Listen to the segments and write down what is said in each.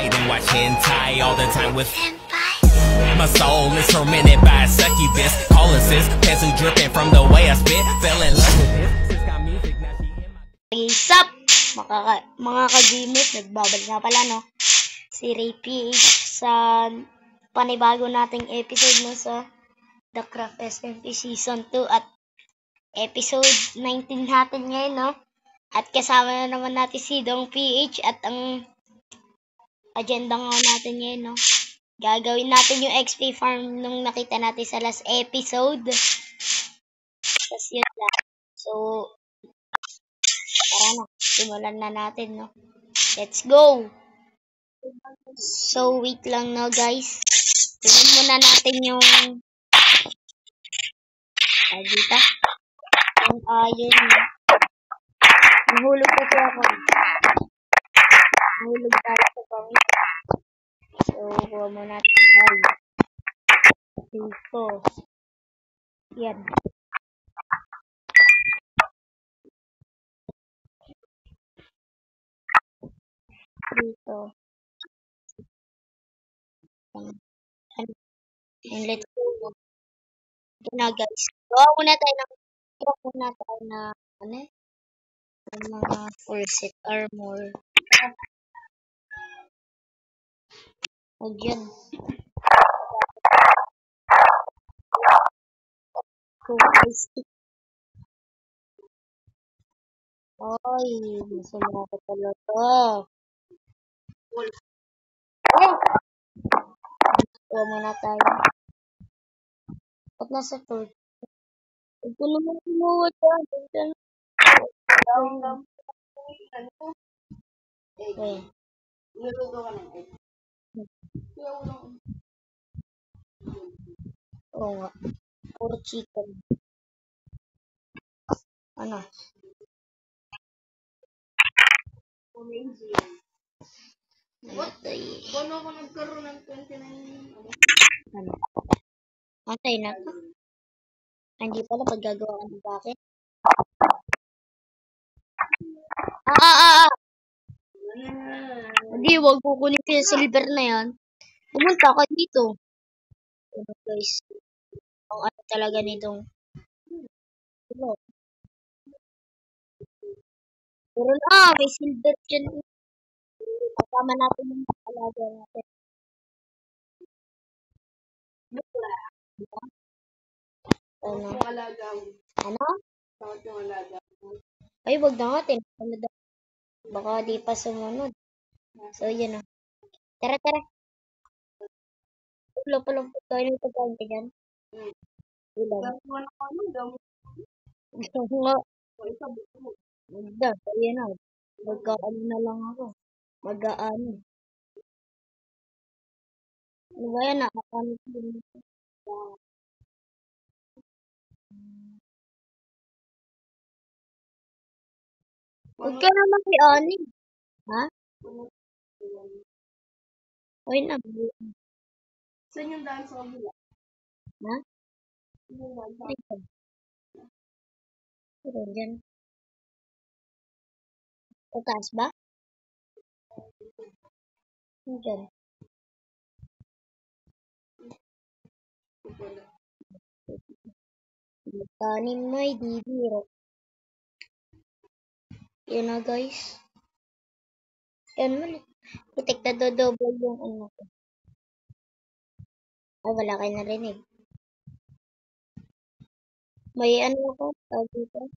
night and watch hentai all the time with my soul is tormented by a succubus. Calling sis, pants who dripping from the way I spit. Fell in love with this. Sis got music, now she in my... What's up? Mga ka-Gmos, nagbabalik nga pala, no? Si Ray PH sa panibago nating episode, no? Sa The Craft SMP Season 2 at episode 19 natin ngayon, no? At kasama na naman natin si Dong PH at ang agenda nga natin ngayon, no? Gagawin natin yung XP farm nung nakita natin sa last episode. Tapos yun lang. So, tara na. Simulan na natin, no? Let's go! So, wait lang, no, guys. Tingnan muna natin yung dito. Yung iron. Nahulog kasi ako. Nahulog tayo sa pangit. So, kuha mo natin. Ay. Dito. Yan. Dito. And let's go. Ito na, guys. Gawa muna tayo na ano eh? Ng mga full set armor. Huwag yan. Stick. Ay, masama ko talaga. Kuha muna tayo. At nasa third. Ito naman kumuha dyan. Okay. Oo nga. Puro chicken. Ano? Paano ako nagkaroon ng 29? Ano? Antay na to. Hindi pala paggagawa ka ng bakit. Hindi, huwag kukunin ko yung silver na yan. Pumunta ka dito. Ano, guys? Ang ano talaga nitong ano? Pero na, may silver dyan. Kasama natin yung alaga natin. Ano? Ano? Ay, wag na natin. Baka di pa sumunod. So, yun o. Tara, tara. Pulo-pulo po tayo ng pagkain ka dyan. Ilan? Gusto nga. Magda, kaya na. Magkaano na lang ako. Mag-aano. Ano ba yan? Nakakano din. Huwag ka naman kay Ani. Ha? Oy na. Saan yung daan sa kabila? Ha? Ito. Ito dyan. Taas ba? Dyan. Tanim may dibiro. Yan na, guys. Yan mo. Putik na double yung ano ko. Ay, wala kayo narinig. May ano ako. Tawag dito.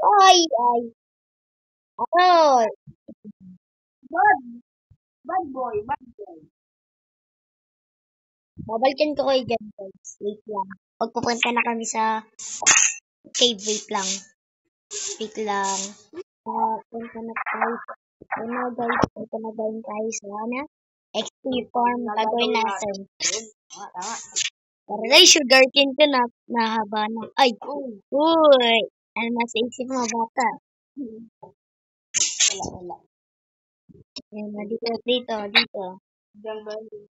Ay! Ay! Bad boy. Babalikan ko kayo dyan, guys. Wait lang. Pagpupunta na kami sa cave. Wait lang. Punta na tayo. Guys, punta na tayo sa XP farm. Gagawin natin. Para guys, sugar cane ko na nahaba na. Ay! Uy! Ano nasa isip mo, bata? Wala. Ayan, dito.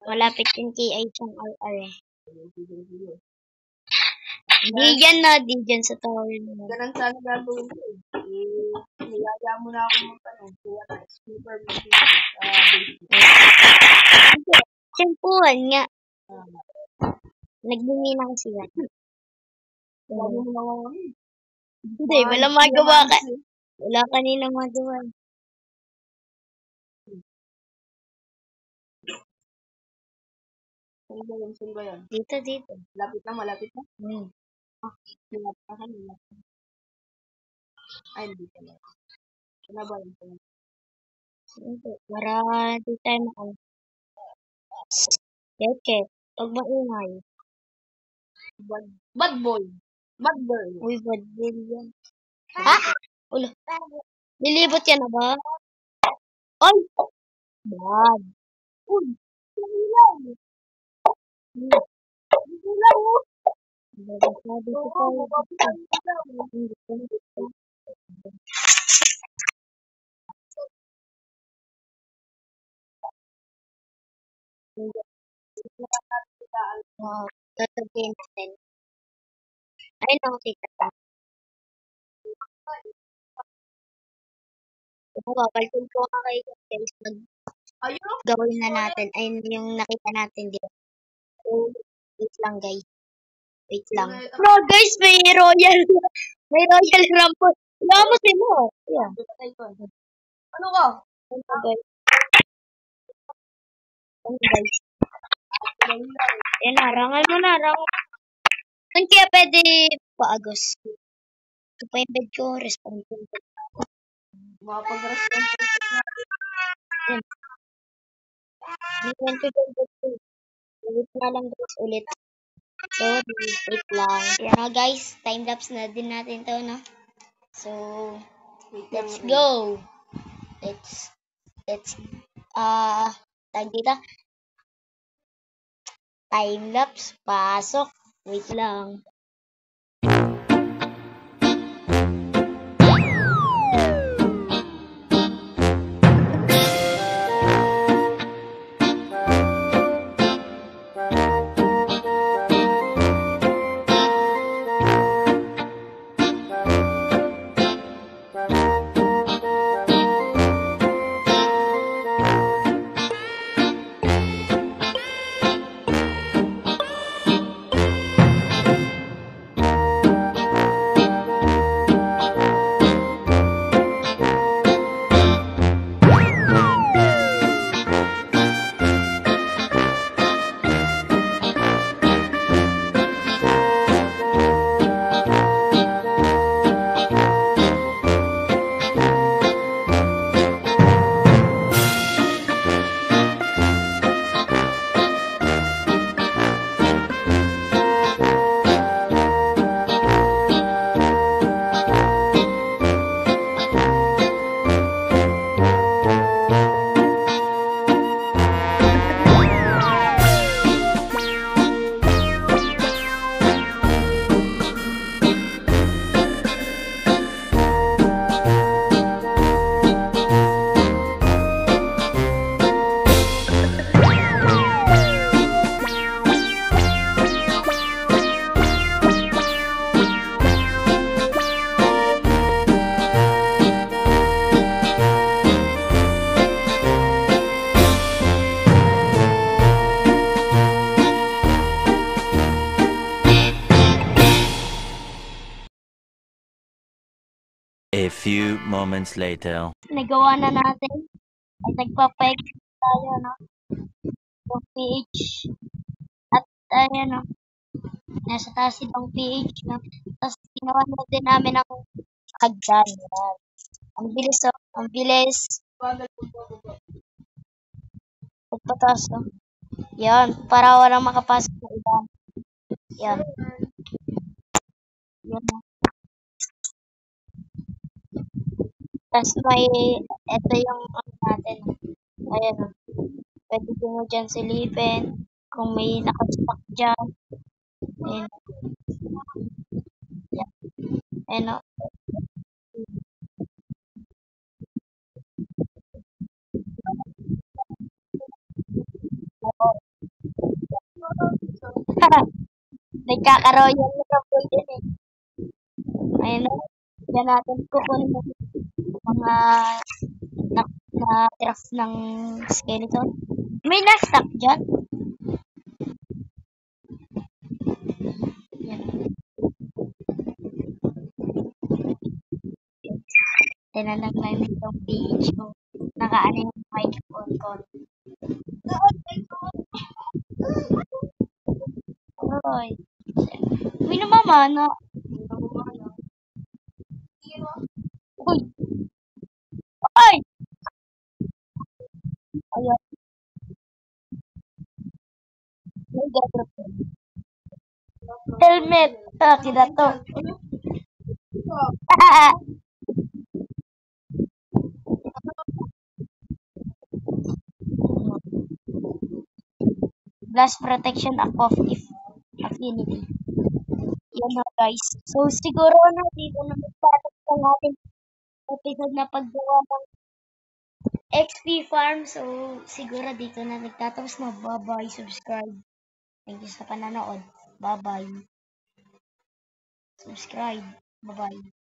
Malapit yung kay Aichang RR eh. Di dyan sa tower naman. Ganun sana gagawin ko eh. Nilaya mo na ako magtanong. Kaya na, super mag-super sa basic. Ewan nga. Naghingi na kasi yan. Sabi mo naman kami. Hindi, wala magawa ka. Wala kaninang magawa. Saan ba yun? Saan ba yun? Dito. Malapit na, malapit na. Malapit na kami. Ay, hindi ka na. Ano ba yun? Hindi. Para di tayo makal. Keke. Pag maingay. Bad boy. Bad girl. Uy, bad girl yan. Ha? Ulo. Lilibot yan na ba? Ay! Bad. Uy! Ilaw! Ilaw! Sabi ko tayo. Wow. Tatabihin natin. Ay, nakakita ka. Babalikin ko nga kayo guys. Ayun! Gawin na natin. Ayun yung nakita natin dito. So, wait lang guys. Wait lang. Bro guys, may royal. May royal rumble. Lamos mo. Yeah. Ano ka? Ano guys? Ano guys? Yan na, rangal mo na. Saan kaya pwede paagos? Ito pa yung bed ko, responsible. Mapag-respond Yan. Bigyan ko yung bed ko. Ulit na lang guys, ulit. Sorry, wait lang. Yan na guys, time-lapse na din natin to, no? So, let's go. Let's, tag dito. Time-lapse, pasok. Wait lang. A few moments later. Nagawa na natin. Ay, nagpapeg tayo, no? Yung PH. At, ayan, no? Nasa taas itong PH, no? Tapos, ginawa na din namin ang hagdan. Yan. Ang bilis, oh. Ang bilis. Pagpataas, no? Yan. Para walang makapasok na iba. Yan. Yan, no? Tapos may, ito yung ano natin. Ayan o. Pwede mo dyan silipin. Kung may nakastock dyan. Ayan. Yan. Ayan o. Nagkakaroyal na trouble din eh. Ayan o. Diyan natin kukunin mga na craft ng skeleton. May na-stock dyan. na nag-live itong page ko. Nakaano yung microphone ko. Aroy. May namamana. Uy! Ay! Ayan. Helmet. Kita to. Blast protection affinity. Yan na guys. So siguro na dito na magtatapos ang ating episode na paggawa ng XP farm. So siguro dito na nagtatapos na. Bye-bye. Subscribe. Thank you sa pananood. Bye-bye. Subscribe. Bye-bye.